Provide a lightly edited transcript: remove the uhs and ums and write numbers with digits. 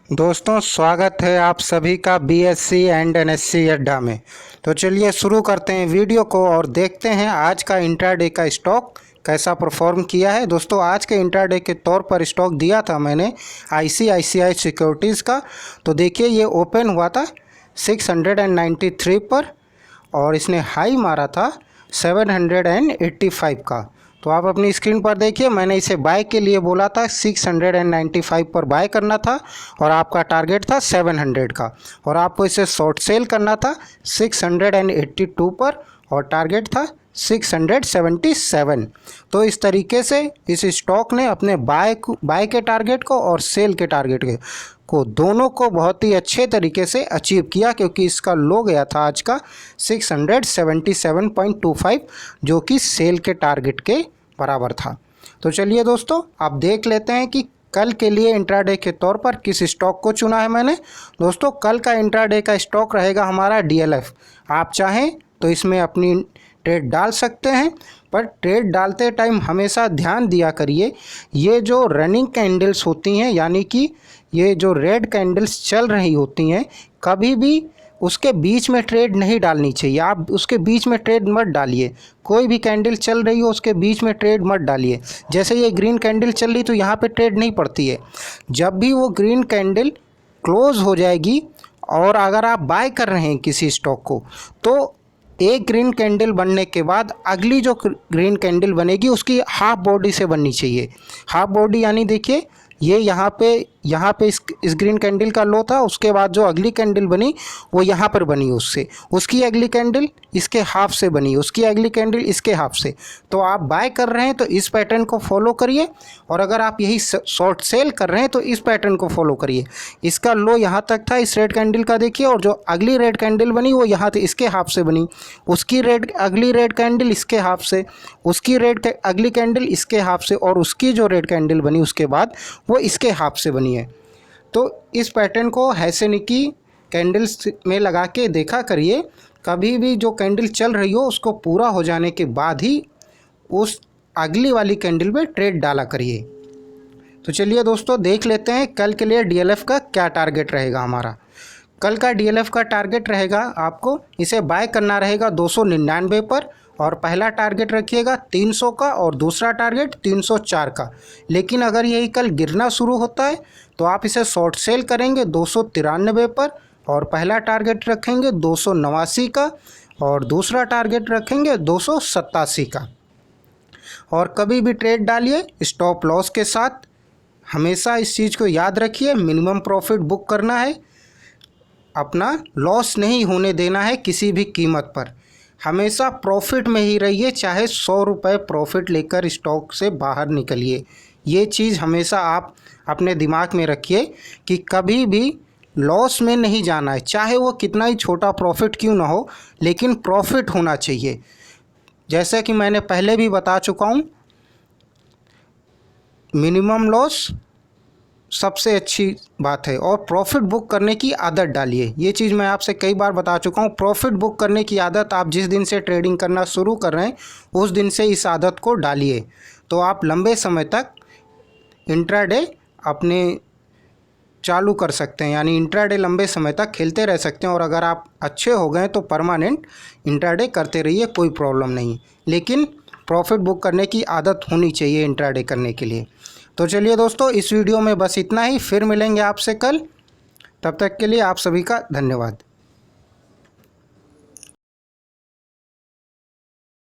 दोस्तों स्वागत है आप सभी का बीएससी एंड एनएससी अड्डा में। तो चलिए शुरू करते हैं वीडियो को और देखते हैं आज का इंट्राडे का स्टॉक कैसा परफॉर्म किया है। दोस्तों आज के इंट्राडे के तौर पर स्टॉक दिया था मैंने आईसीआईसीआई सिक्योरिटीज़ का। तो देखिए ये ओपन हुआ था 693 पर और इसने हाई मारा था 785 का। तो आप अपनी स्क्रीन पर देखिए, मैंने इसे बाय के लिए बोला था 695 पर बाय करना था और आपका टारगेट था 700 का, और आपको इसे शॉर्ट सेल करना था 682 पर और टारगेट था 677। तो इस तरीके से इस स्टॉक ने अपने बाय के टारगेट को और सेल के टारगेट को दोनों को बहुत ही अच्छे तरीके से अचीव किया, क्योंकि इसका लो गया था आज का 677.25 जो कि सेल के टारगेट के बराबर था। तो चलिए दोस्तों आप देख लेते हैं कि कल के लिए इंट्राडे के तौर पर किस स्टॉक को चुना है मैंने। दोस्तों कल का इंट्राडे का स्टॉक रहेगा हमारा डीएलएफ। आप चाहें तो इसमें अपनी ट्रेड डाल सकते हैं, पर ट्रेड डालते टाइम हमेशा ध्यान दिया करिए ये जो रनिंग कैंडल्स होती हैं, यानी कि ये जो रेड कैंडल्स चल रही होती हैं, कभी भी उसके बीच में ट्रेड नहीं डालनी चाहिए। आप उसके बीच में ट्रेड मत डालिए। कोई भी कैंडल चल रही हो उसके बीच में ट्रेड मत डालिए। जैसे ये ग्रीन कैंडल चल रही तो यहाँ पे ट्रेड नहीं पड़ती है। जब भी वो ग्रीन कैंडल क्लोज हो जाएगी और अगर आप बाय कर रहे हैं किसी स्टॉक को, तो एक ग्रीन कैंडल बनने के बाद अगली जो ग्रीन कैंडल बनेगी उसकी हाफ बॉडी से बननी चाहिए। हाफ बॉडी यानी देखिए ये यहाँ पे इस ग्रीन कैंडल का लो था, उसके बाद जो अगली कैंडल बनी वो यहाँ पर बनी, उसकी अगली कैंडल इसके हाफ से बनी, उसकी अगली कैंडल इसके हाफ से। तो आप बाय कर रहे हैं तो इस पैटर्न को फॉलो करिए, और अगर आप यही शॉर्ट सेल कर रहे हैं तो इस पैटर्न को फॉलो करिए। इसका लो यहाँ तक था इस रेड कैंडल का देखिए, और जो अगली रेड कैंडल बनी वो यहाँ से इसके हाफ से बनी, उसकी अगली रेड कैंडल इसके हाफ से, उसकी अगली कैंडल इसके हाफ से, और उसकी जो रेड कैंडल बनी उसके बाद वो इसके हाफ से बनी है। तो इस पैटर्न को हैसेनिकी कैंडल्स में लगा के देखा करिए। कभी भी जो कैंडल चल रही हो उसको पूरा हो जाने के बाद ही उस अगली वाली कैंडल पे ट्रेड डाला करिए। तो चलिए दोस्तों देख लेते हैं कल के लिए डीएलएफ का क्या टारगेट रहेगा हमारा। कल का डीएलएफ का टारगेट रहेगा, आपको इसे बाय करना रहेगा 299 पर, और पहला टारगेट रखिएगा 300 का और दूसरा टारगेट 304 का। लेकिन अगर यही कल गिरना शुरू होता है तो आप इसे शॉर्ट सेल करेंगे 293 पर, और पहला टारगेट रखेंगे 289 का और दूसरा टारगेट रखेंगे 287 का। और कभी भी ट्रेड डालिए स्टॉप लॉस के साथ। हमेशा इस चीज़ को याद रखिए, मिनिमम प्रॉफिट बुक करना है, अपना लॉस नहीं होने देना है किसी भी कीमत पर। हमेशा प्रॉफिट में ही रहिए, चाहे 100 रुपये प्रॉफिट लेकर स्टॉक से बाहर निकलिए। ये चीज़ हमेशा आप अपने दिमाग में रखिए कि कभी भी लॉस में नहीं जाना है, चाहे वो कितना ही छोटा प्रॉफिट क्यों ना हो, लेकिन प्रॉफिट होना चाहिए। जैसा कि मैंने पहले भी बता चुका हूँ, मिनिमम लॉस सबसे अच्छी बात है, और प्रॉफिट बुक करने की आदत डालिए। ये चीज़ मैं आपसे कई बार बता चुका हूँ। प्रॉफिट बुक करने की आदत आप जिस दिन से ट्रेडिंग करना शुरू कर रहे हैं उस दिन से इस आदत को डालिए, तो आप लंबे समय तक इंट्राडे अपने चालू कर सकते हैं, यानी इंट्राडे लंबे समय तक खेलते रह सकते हैं। और अगर आप अच्छे हो गए तो परमानेंट इंट्राडे करते रहिए, कोई प्रॉब्लम नहीं, लेकिन प्रॉफिट बुक करने की आदत होनी चाहिए इंट्राडे करने के लिए। तो चलिए दोस्तों इस वीडियो में बस इतना ही, फिर मिलेंगे आपसे कल। तब तक के लिए आप सभी का धन्यवाद।